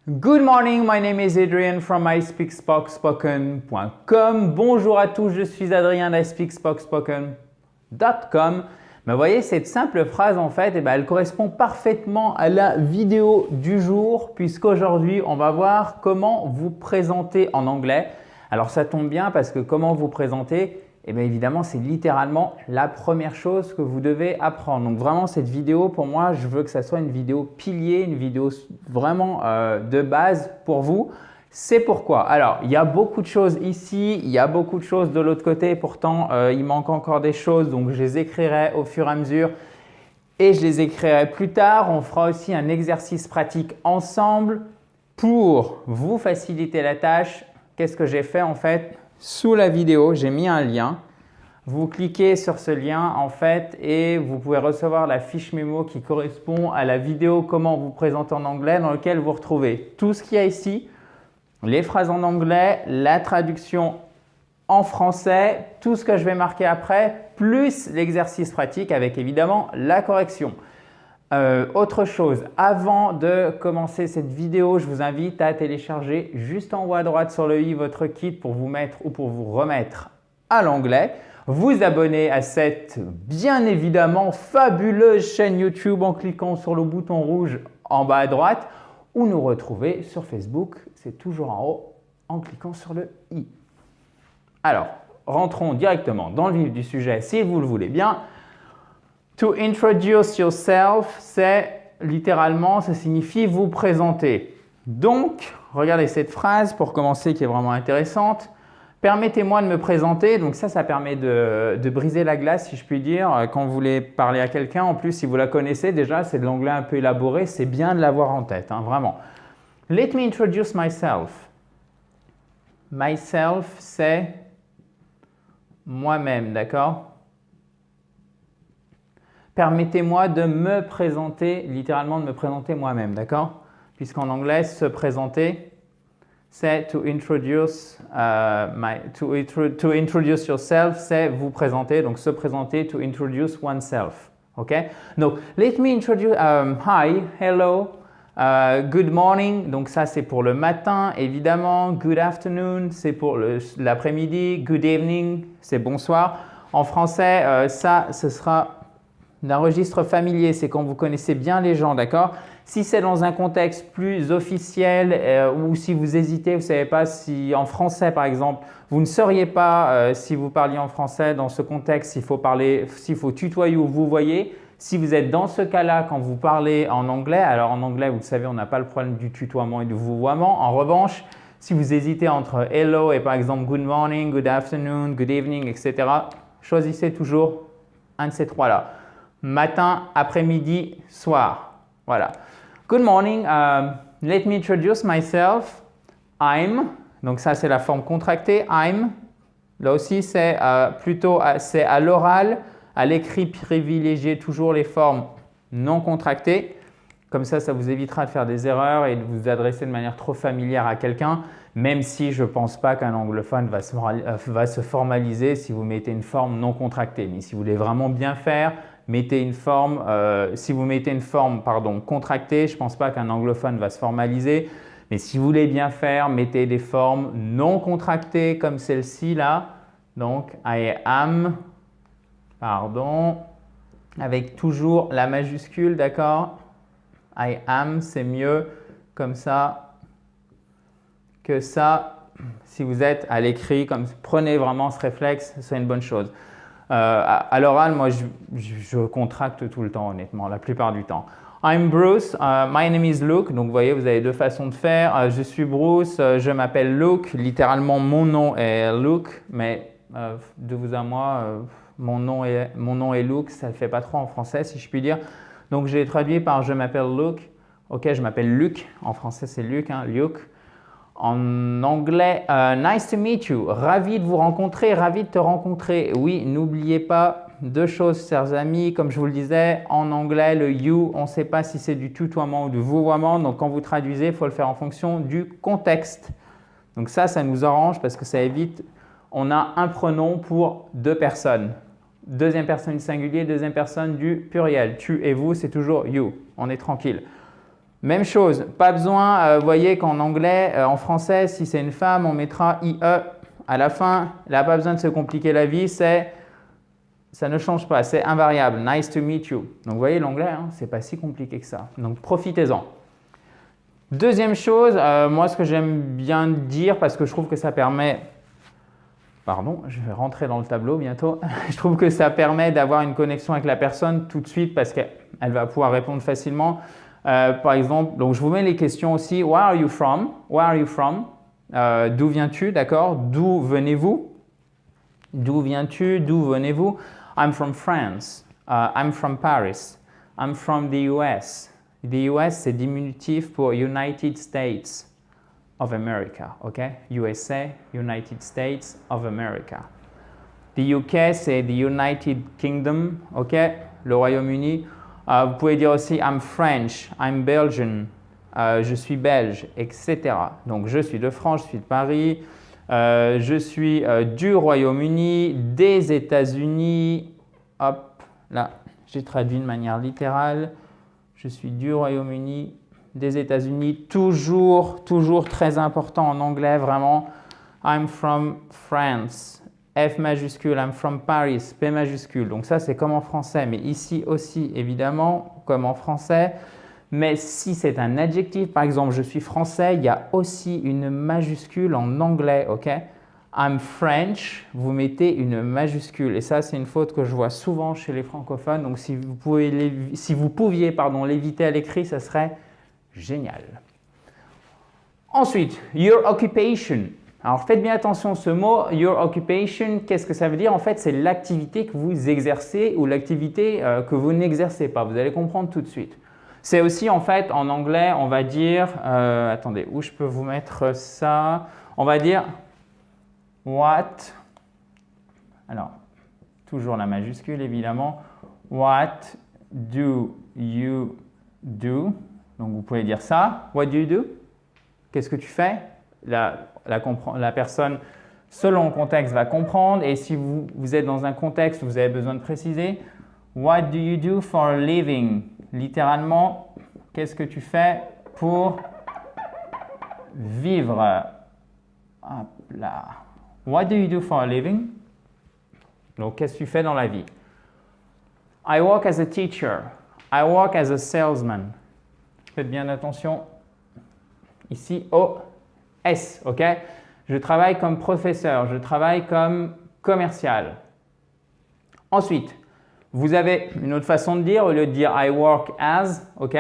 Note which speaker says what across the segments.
Speaker 1: Good morning, my name is Adrian from ispeakspoken.com. Bonjour à tous, je suis Adrien d'ispeakspoken.com. Mais vous voyez, cette simple phrase, en fait, elle correspond parfaitement à la vidéo du jour, puisqu'aujourd'hui, on va voir comment vous présenter en anglais. Alors, ça tombe bien parce que comment vous présenter, évidemment, c'est littéralement la première chose que vous devez apprendre. Donc, vraiment, cette vidéo, pour moi, je veux que ça soit une vidéo pilier, une vidéo vraiment de base pour vous. C'est pourquoi. Alors, il y a beaucoup de choses ici, il y a beaucoup de choses de l'autre côté. Pourtant, il manque encore des choses, donc je les écrirai au fur et à mesure et je les écrirai plus tard. On fera aussi un exercice pratique ensemble pour vous faciliter la tâche. Qu'est-ce que j'ai fait en fait? Sous la vidéo, j'ai mis un lien. Vous cliquez sur ce lien en fait et vous pouvez recevoir la fiche mémo qui correspond à la vidéo comment vous présenter en anglais dans laquelle vous retrouvez tout ce qu'il y a ici. Les phrases en anglais, la traduction en français, tout ce que je vais marquer après, plus l'exercice pratique avec évidemment la correction. Autre chose, avant de commencer cette vidéo, je vous invite à télécharger juste en haut à droite sur le i votre kit pour vous mettre ou pour vous remettre à l'anglais. Vous abonner à cette bien évidemment fabuleuse chaîne YouTube en cliquant sur le bouton rouge en bas à droite ou nous retrouver sur Facebook, c'est toujours en haut en cliquant sur le i. Alors, rentrons directement dans le vif du sujet si vous le voulez bien. To introduce yourself, c'est littéralement, ça signifie vous présenter. Donc, regardez cette phrase pour commencer qui est vraiment intéressante. Permettez-moi de me présenter. Donc ça permet de briser la glace si je puis dire. Quand vous voulez parler à quelqu'un, en plus si vous la connaissez déjà, c'est de l'anglais un peu élaboré, c'est bien de l'avoir en tête, hein, vraiment. Let me introduce myself. Myself, c'est moi-même, d'accord? Permettez-moi de me présenter, littéralement de me présenter moi-même, d'accord? Puisqu'en anglais, se présenter, c'est to introduce, to introduce yourself, c'est vous présenter, donc se présenter, to introduce oneself, ok? Donc, let me introduce, hi, hello, good morning, donc ça c'est pour le matin, évidemment, good afternoon, c'est pour l'après-midi, good evening, c'est bonsoir. En français, ce sera d'un registre familier, c'est quand vous connaissez bien les gens, d'accord? Si c'est dans un contexte plus officiel ou si vous hésitez, vous ne savez pas si en français par exemple, vous ne sauriez pas si vous parliez en français dans ce contexte, s'il faut tutoyer ou vous voyez. Si vous êtes dans ce cas-là quand vous parlez en anglais, alors en anglais vous le savez, on n'a pas le problème du tutoiement et du vouvoiement. En revanche, si vous hésitez entre hello et par exemple good morning, good afternoon, good evening, etc., choisissez toujours un de ces trois-là. Matin, après-midi, soir. Voilà. Good morning. Let me introduce myself. I'm. Donc ça, c'est la forme contractée. I'm. Là aussi, c'est plutôt c'est à l'oral. À l'écrit, privilégiez toujours les formes non contractées. Comme ça vous évitera de faire des erreurs et de vous adresser de manière trop familière à quelqu'un, même si je ne pense pas qu'un anglophone va se formaliser si vous mettez une forme non contractée. Mais si vous voulez vraiment bien faire, mettez une forme, si vous mettez une forme contractée, je ne pense pas qu'un anglophone va se formaliser. Mais si vous voulez bien faire, mettez des formes non contractées comme celle-ci là. Donc, I am, avec toujours la majuscule, d'accord? I am, c'est mieux comme ça que ça. Si vous êtes à l'écrit, prenez vraiment ce réflexe, c'est une bonne chose. À l'oral, moi, je contracte tout le temps, honnêtement, la plupart du temps. I'm Bruce, my name is Luke. Donc, vous voyez, vous avez deux façons de faire. Je suis Bruce, je m'appelle Luke. Littéralement, mon nom est Luke, mais de vous à moi, mon nom est Luke. Ça ne le fait pas trop en français, si je puis dire. Donc, j'ai traduit par je m'appelle Luke. Ok, je m'appelle Luc. En français, c'est Luc, hein, Luke. En anglais, nice to meet you. Ravi de vous rencontrer, ravi de te rencontrer. Oui, n'oubliez pas deux choses, chers amis. Comme je vous le disais, en anglais, le you, on ne sait pas si c'est du tutoiement ou du vouvoiement. Donc, quand vous traduisez, il faut le faire en fonction du contexte. Donc ça nous arrange parce que ça évite, on a un pronom pour deux personnes. Deuxième personne du singulier, deuxième personne du pluriel. Tu et vous, c'est toujours you. On est tranquille. Même chose, pas besoin, vous voyez qu'en anglais, en français, si c'est une femme, on mettra IE à la fin. Là, pas besoin de se compliquer la vie, ça ne change pas, c'est invariable. Nice to meet you. Donc, vous voyez, l'anglais, hein, c'est pas si compliqué que ça. Donc, profitez-en. Deuxième chose, moi, ce que j'aime bien dire, parce que je trouve que ça permet… Pardon, je vais rentrer dans le tableau bientôt. Je trouve que ça permet d'avoir une connexion avec la personne tout de suite parce qu'elle va pouvoir répondre facilement. Par exemple, donc je vous mets les questions aussi. Where are you from? Where are you from? D'où viens-tu? D'accord? D'où venez-vous? D'où viens-tu? D'où venez-vous? I'm from France. I'm from Paris. I'm from the US. The US, c'est diminutif pour United States of America, ok? USA, United States of America. The UK, c'est the United Kingdom, ok? Le Royaume-Uni. Vous pouvez dire aussi I'm French, I'm Belgian, je suis belge, etc. Donc, je suis de France, je suis de Paris, je suis du Royaume-Uni, des États-Unis. Hop, là, j'ai traduit de manière littérale. Je suis du Royaume-Uni, des États-Unis, toujours très important en anglais, vraiment. I'm from France, F majuscule, I'm from Paris, P majuscule. Donc ça, c'est comme en français, mais ici aussi, évidemment, comme en français. Mais si c'est un adjectif, par exemple, je suis français, il y a aussi une majuscule en anglais, ok? I'm French, vous mettez une majuscule. Et ça, c'est une faute que je vois souvent chez les francophones. Donc si vous pouviez l'éviter à l'écrit, ça serait génial. Ensuite, your occupation. Alors, faites bien attention à ce mot, your occupation, qu'est-ce que ça veut dire? En fait, c'est l'activité que vous exercez ou l'activité que vous n'exercez pas. Vous allez comprendre tout de suite. C'est aussi, en fait, en anglais, on va dire… attendez, où je peux vous mettre ça? On va dire what… Alors, toujours la majuscule, évidemment. What do you do? Donc, vous pouvez dire ça. What do you do? Qu'est-ce que tu fais? La personne, selon le contexte, va comprendre. Et si vous êtes dans un contexte où vous avez besoin de préciser, what do you do for a living? Littéralement, qu'est-ce que tu fais pour vivre? Hop là. What do you do for a living? Donc, qu'est-ce que tu fais dans la vie? I work as a teacher. I work as a salesman. Faites bien attention. Ici, O-S, ok? Je travaille comme professeur, je travaille comme commercial. Ensuite, vous avez une autre façon de dire, au lieu de dire I work as, ok?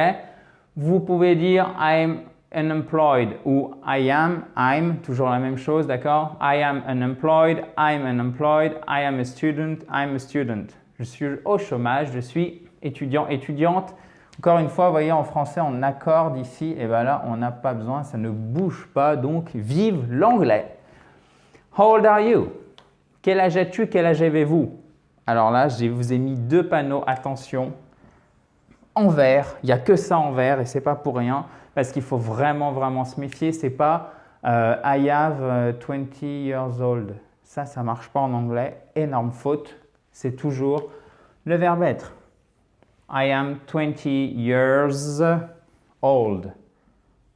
Speaker 1: Vous pouvez dire I'm unemployed ou I'm, toujours la même chose, d'accord? I am unemployed, I'm unemployed, I am a student, I'm a student. Je suis au chômage, je suis étudiant, étudiante. Encore une fois, vous voyez, en français, on accorde ici, et bien là, on n'a pas besoin, ça ne bouge pas, donc vive l'anglais. How old are you? Quel âge as-tu? Quel âge avez-vous? Alors là, je vous ai mis deux panneaux, attention, en vert. Il n'y a que ça en vert et ce n'est pas pour rien, parce qu'il faut vraiment se méfier. Ce n'est pas I have 20 years old. Ça ne marche pas en anglais. Énorme faute. C'est toujours le verbe être. I am 20 years old.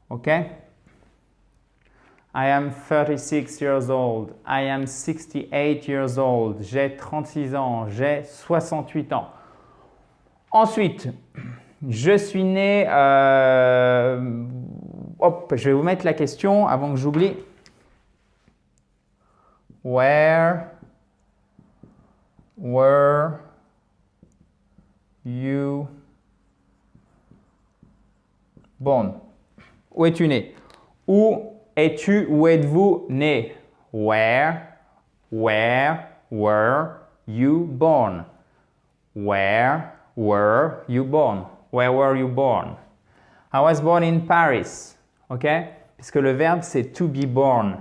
Speaker 1: OK? I am 36 years old. I am 68 years old. J'ai 36 ans. J'ai 68 ans. Ensuite, je suis né… hop, je vais vous mettre la question avant que j'oublie. Where were you born? Où es-tu né? Où es-tu, où êtes-vous né? Where were you born? Where were you born? Where were you born? I was born in Paris. OK? Puisque le verbe, c'est to be born.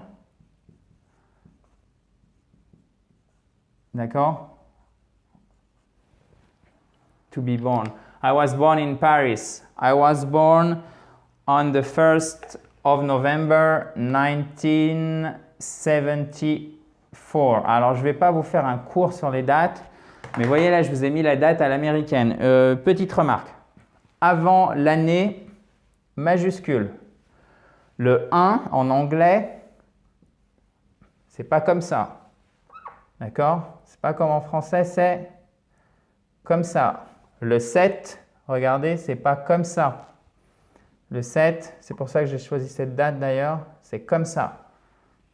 Speaker 1: D'accord? To be born. I was born in Paris. I was born on the 1st of November 1974. Alors, je ne vais pas vous faire un cours sur les dates, mais voyez là, je vous ai mis la date à l'américaine. Petite remarque. Avant l'année, majuscule. Le 1 en anglais, c'est pas comme ça. D'accord? C'est pas comme en français, c'est comme ça. Le 7, regardez, c'est pas comme ça. Le 7, c'est pour ça que j'ai choisi cette date d'ailleurs, c'est comme ça.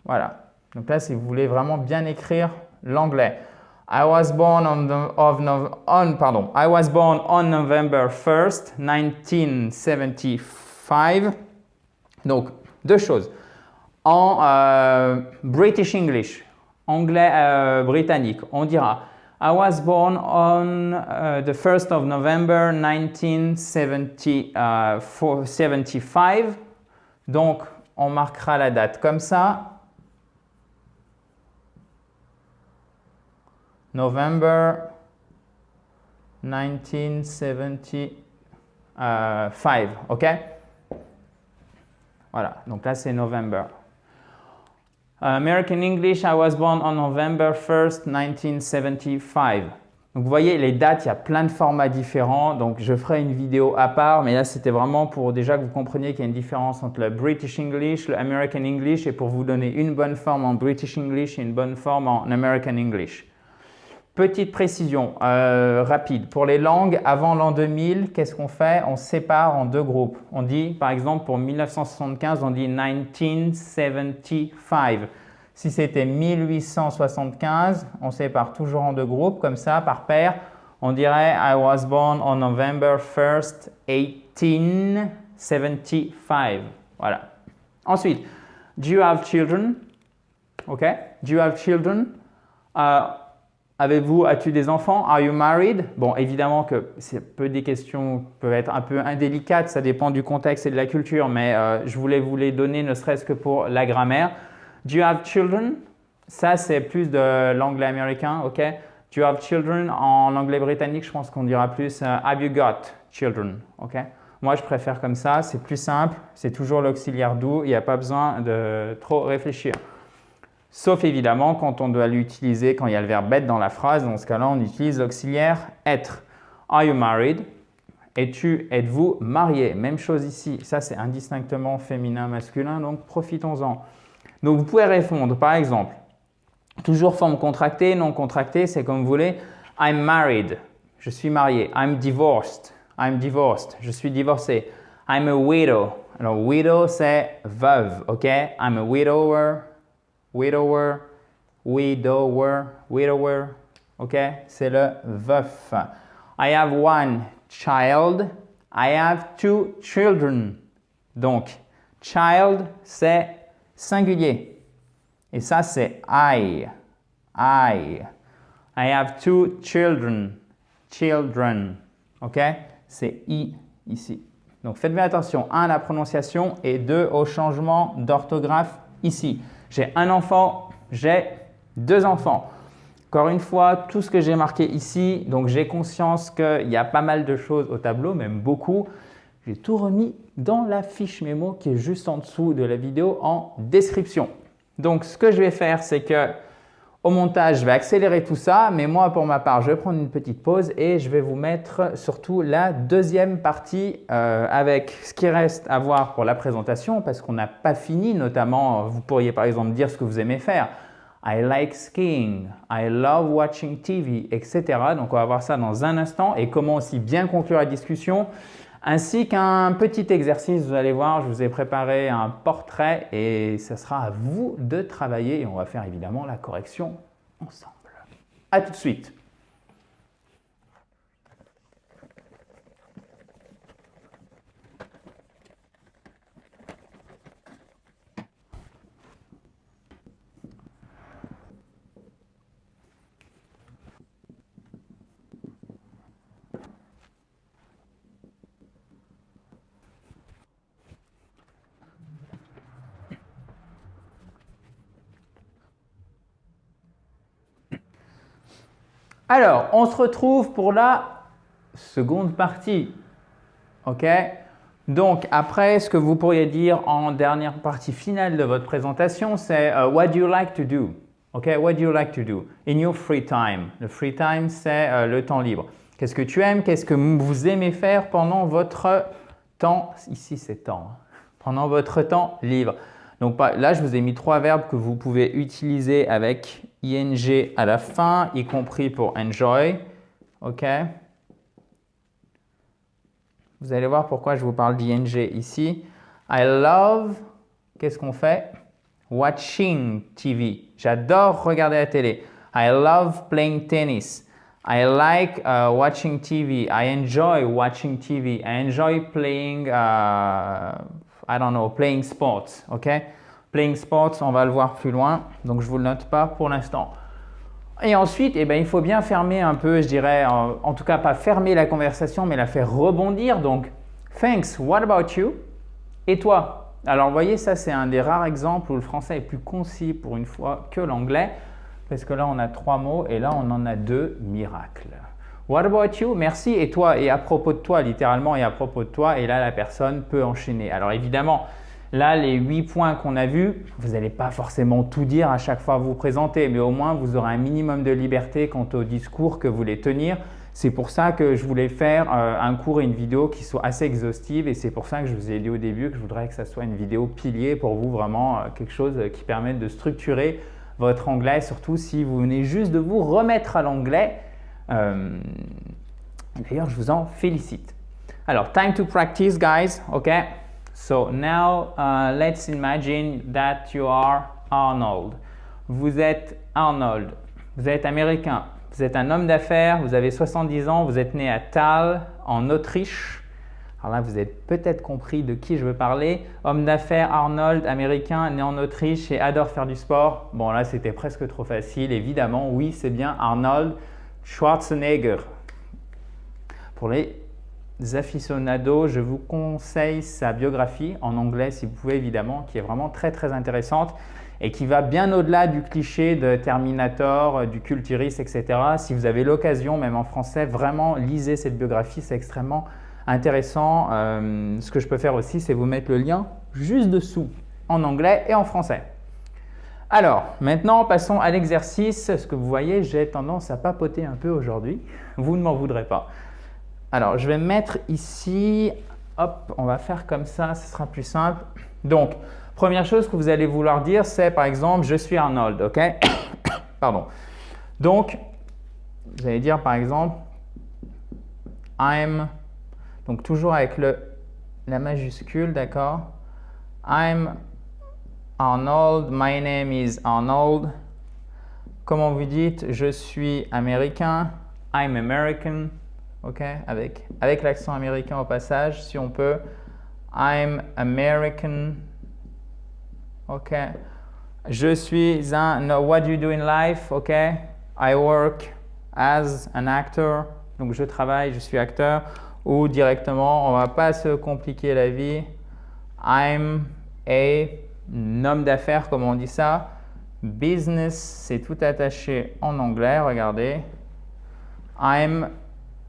Speaker 1: Voilà. Donc là, si vous voulez vraiment bien écrire l'anglais. I was born on November 1st, 1975. Donc, deux choses. En British English, anglais britannique, on dira I was born on the 1st of November 1975. Donc, on marquera la date comme ça. November 1975, ok? Voilà, donc là c'est November. American English, I was born on November 1st, 1975. Donc vous voyez, les dates, il y a plein de formats différents, donc je ferai une vidéo à part, mais là c'était vraiment pour déjà que vous compreniez qu'il y a une différence entre le British English, le American English, et pour vous donner une bonne forme en British English et une bonne forme en American English. Petite précision rapide, pour les langues avant l'an 2000, qu'est-ce qu'on fait? On sépare en deux groupes. On dit, par exemple, pour 1975, on dit 1975. Si c'était 1875, on sépare toujours en deux groupes, comme ça, par paire. On dirait I was born on November 1st, 1875. Voilà. Ensuite, do you have children? OK? Do you have children? As-tu des enfants? Are you married? Bon, évidemment que des questions peuvent être un peu indélicates, ça dépend du contexte et de la culture, mais je voulais vous les donner ne serait-ce que pour la grammaire. Do you have children? Ça, c'est plus de l'anglais américain, ok? Do you have children? En anglais britannique, je pense qu'on dira plus have you got children, ok? Moi, je préfère comme ça, c'est plus simple, c'est toujours l'auxiliaire do, il n'y a pas besoin de trop réfléchir. Sauf évidemment quand on doit l'utiliser, quand il y a le verbe être dans la phrase. Dans ce cas-là, on utilise l'auxiliaire être. Are you married? Êtes-vous marié? Même chose ici. Ça, c'est indistinctement féminin, masculin, donc profitons-en. Donc, vous pouvez répondre, par exemple, toujours forme contractée, non contractée, c'est comme vous voulez. I'm married. Je suis marié. I'm divorced. I'm divorced. Je suis divorcé. I'm a widow. Alors, widow, c'est veuve, ok? I'm a widower. Widower, widower, widower, ok? C'est le veuf. I have one child. I have two children. Donc, child, c'est singulier. Et ça, c'est I. I have two children. Children, ok? C'est I ici. Donc, faites bien attention. 1, la prononciation et 2, au changement d'orthographe ici. J'ai un enfant, j'ai deux enfants. Encore une fois, tout ce que j'ai marqué ici, donc j'ai conscience qu'il y a pas mal de choses au tableau, même beaucoup. J'ai tout remis dans la fiche mémo qui est juste en dessous de la vidéo en description. Donc, ce que je vais faire, c'est que au montage, je vais accélérer tout ça, mais moi, pour ma part, je vais prendre une petite pause et je vais vous mettre surtout la deuxième partie avec ce qui reste à voir pour la présentation parce qu'on n'a pas fini, notamment, vous pourriez par exemple dire ce que vous aimez faire. I like skiing, I love watching TV, etc. Donc, on va voir ça dans un instant et comment aussi bien conclure la discussion. Ainsi qu'un petit exercice, vous allez voir, je vous ai préparé un portrait et ce sera à vous de travailler et on va faire évidemment la correction ensemble. À tout de suite. Alors, on se retrouve pour la seconde partie. OK? Donc, après, ce que vous pourriez dire en dernière partie finale de votre présentation, c'est What do you like to do? OK? What do you like to do in your free time? Le free time, c'est le temps libre. Qu'est-ce que tu aimes? Qu'est-ce que vous aimez faire pendant votre temps, ici c'est temps, hein. Pendant votre temps libre. Donc là, je vous ai mis 3 verbes que vous pouvez utiliser avec ing à la fin, y compris pour enjoy. OK? Vous allez voir pourquoi je vous parle d'ing ici. I love, qu'est-ce qu'on fait? Watching TV. J'adore regarder la télé. I love playing tennis. I like watching TV. I enjoy watching TV. I enjoy playing, I don't know, playing sports. OK? Playing sports, on va le voir plus loin. Donc, je ne vous le note pas pour l'instant. Et ensuite, eh bien, il faut bien fermer un peu, je dirais, en tout cas pas fermer la conversation, mais la faire rebondir. Donc, thanks, what about you? Et toi? Alors, vous voyez, ça, c'est un des rares exemples où le français est plus concis pour une fois que l'anglais. Parce que là, on a 3 mots et là, on en a 2 miracles. What about you? Merci. Et toi? Et à propos de toi, littéralement, et à propos de toi. Et là, la personne peut enchaîner. Alors, évidemment, là, les 8 points qu'on a vus, vous n'allez pas forcément tout dire à chaque fois que vous vous présentez, mais au moins, vous aurez un minimum de liberté quant au discours que vous voulez tenir. C'est pour ça que je voulais faire un cours et une vidéo qui soit assez exhaustive et c'est pour ça que je vous ai dit au début que je voudrais que ça soit une vidéo pilier pour vous, vraiment quelque chose qui permette de structurer votre anglais, surtout si vous venez juste de vous remettre à l'anglais. D'ailleurs, je vous en félicite. Alors, time to practice, guys. OK? So now, let's imagine that you are Arnold. Vous êtes Arnold. Vous êtes américain. Vous êtes un homme d'affaires. Vous avez 70 ans. Vous êtes né à Thal, en Autriche. Alors là, vous avez peut-être compris de qui je veux parler. Homme d'affaires, Arnold, américain, né en Autriche et adore faire du sport. Bon, là, c'était presque trop facile. Évidemment, oui, c'est bien Arnold Schwarzenegger. Pour les aficionados, je vous conseille sa biographie en anglais, si vous pouvez, évidemment, qui est vraiment très, très intéressante et qui va bien au-delà du cliché de Terminator, du culturiste, etc. Si vous avez l'occasion, même en français, vraiment, lisez cette biographie. C'est extrêmement intéressant. Ce que je peux faire aussi, c'est vous mettre le lien juste dessous en anglais et en français. Alors, maintenant, passons à l'exercice. Ce que vous voyez, j'ai tendance à papoter un peu aujourd'hui. Vous ne m'en voudrez pas. Alors, je vais mettre ici. Hop, on va faire comme ça, ce sera plus simple. Donc, première chose que vous allez vouloir dire, c'est par exemple, je suis Arnold, OK? Pardon. Donc, vous allez dire par exemple, I'm. Donc, toujours avec la majuscule, d'accord? I'm Arnold, my name is Arnold. Comment vous dites? Je suis américain. I'm American. OK? Avec l'accent américain au passage, si on peut. I'm American. OK? Je suis no, what do you do in life? OK? I work as an actor. Donc, je travaille, je suis acteur. Ou directement, on ne va pas se compliquer la vie. I'm un homme d'affaires, comme on dit ça. Business, c'est tout attaché en anglais, regardez. I'm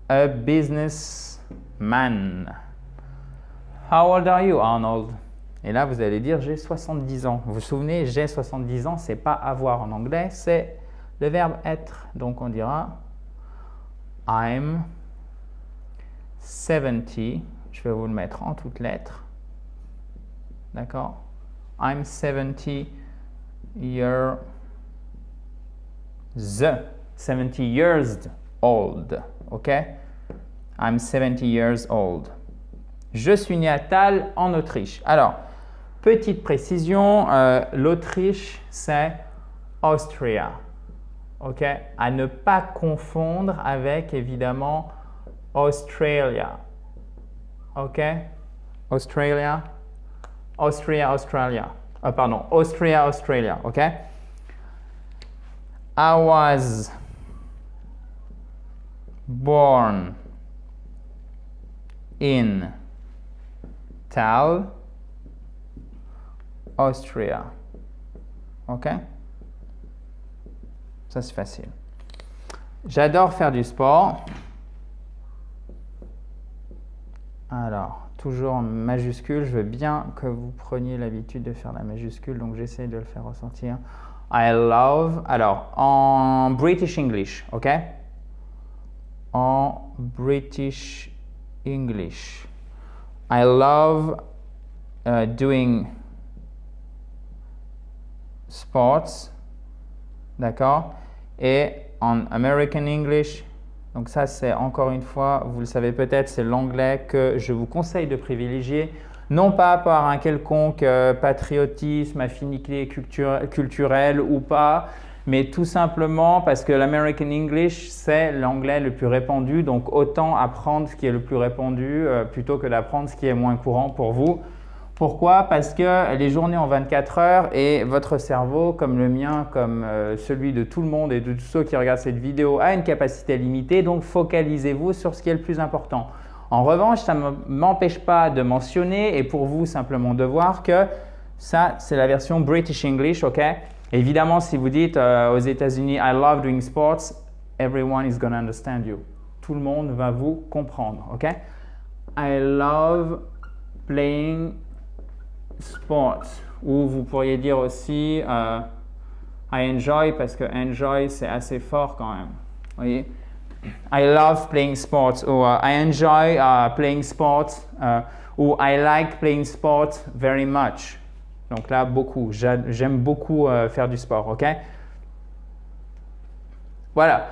Speaker 1: a businessman. How old are you, Arnold? Et là, vous allez dire, j'ai 70 ans. Vous vous souvenez, j'ai 70 ans, c'est pas avoir en anglais, c'est le verbe être. Donc, on dira I'm 70. Je vais vous le mettre en toutes lettres. D'accord? I'm 70 years old. OK? I'm 70 years old. Je suis né à Thal, en Autriche. Alors, petite précision, l'Autriche, c'est Austria. OK? À ne pas confondre avec, évidemment, Australia. OK? Australia. Austria, Australia. Pardon, Austria, Australia. OK? I was born in Thal, Austria. OK? Ça, c'est facile. J'adore faire du sport. Alors, toujours en majuscule. Je veux bien que vous preniez l'habitude de faire la majuscule, donc j'essaie de le faire ressentir. I love. Alors, en British English, OK? En British English. I love doing sports. D'accord? Et en American English, donc ça c'est encore une fois, vous le savez peut-être, c'est l'anglais que je vous conseille de privilégier. Non pas par un quelconque patriotisme, affinité culturelle ou pas, mais tout simplement parce que l'American English, c'est l'anglais le plus répandu. Donc autant apprendre ce qui est le plus répandu plutôt que d'apprendre ce qui est moins courant pour vous. Pourquoi? Parce que les journées ont 24 heures et votre cerveau, comme le mien, comme celui de tout le monde et de tous ceux qui regardent cette vidéo, a une capacité limitée. Donc focalisez-vous sur ce qui est le plus important. En revanche, ça ne m'empêche pas de mentionner et pour vous simplement de voir que ça, c'est la version British English, ok? Évidemment, si vous dites aux États-Unis « I love doing sports », everyone is going to understand you. Tout le monde va vous comprendre, ok? I love playing sports. Ou vous pourriez dire aussi I enjoy parce que enjoy c'est assez fort quand même. Vous voyez? I love playing sports ou I enjoy playing sports ou I like playing sports very much. Donc là, beaucoup. J'aime beaucoup faire du sport, ok? Voilà.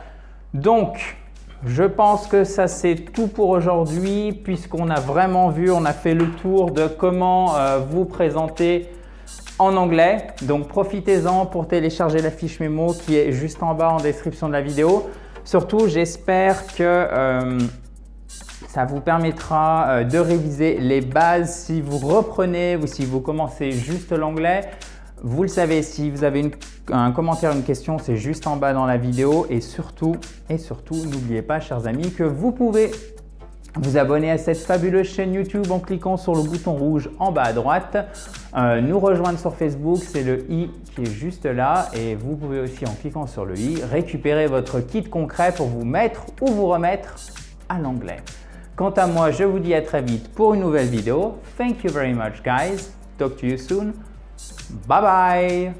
Speaker 1: Donc, je pense que ça c'est tout pour aujourd'hui puisqu'on a vraiment vu, on a fait le tour de comment vous présenter en anglais. Donc, profitez-en pour télécharger la fiche mémo qui est juste en bas en description de la vidéo. Surtout, j'espère que ça vous permettra de réviser les bases si vous reprenez ou si vous commencez juste l'anglais. Vous le savez, si vous avez un commentaire, une question, c'est juste en bas dans la vidéo. Et surtout, n'oubliez pas, chers amis, que vous pouvez vous abonner à cette fabuleuse chaîne YouTube en cliquant sur le bouton rouge en bas à droite. Nous rejoindre sur Facebook, c'est le i qui est juste là. Et vous pouvez aussi, en cliquant sur le i, récupérer votre kit concret pour vous mettre ou vous remettre à l'anglais. Quant à moi, je vous dis à très vite pour une nouvelle vidéo. Thank you very much, guys. Talk to you soon. Bye bye.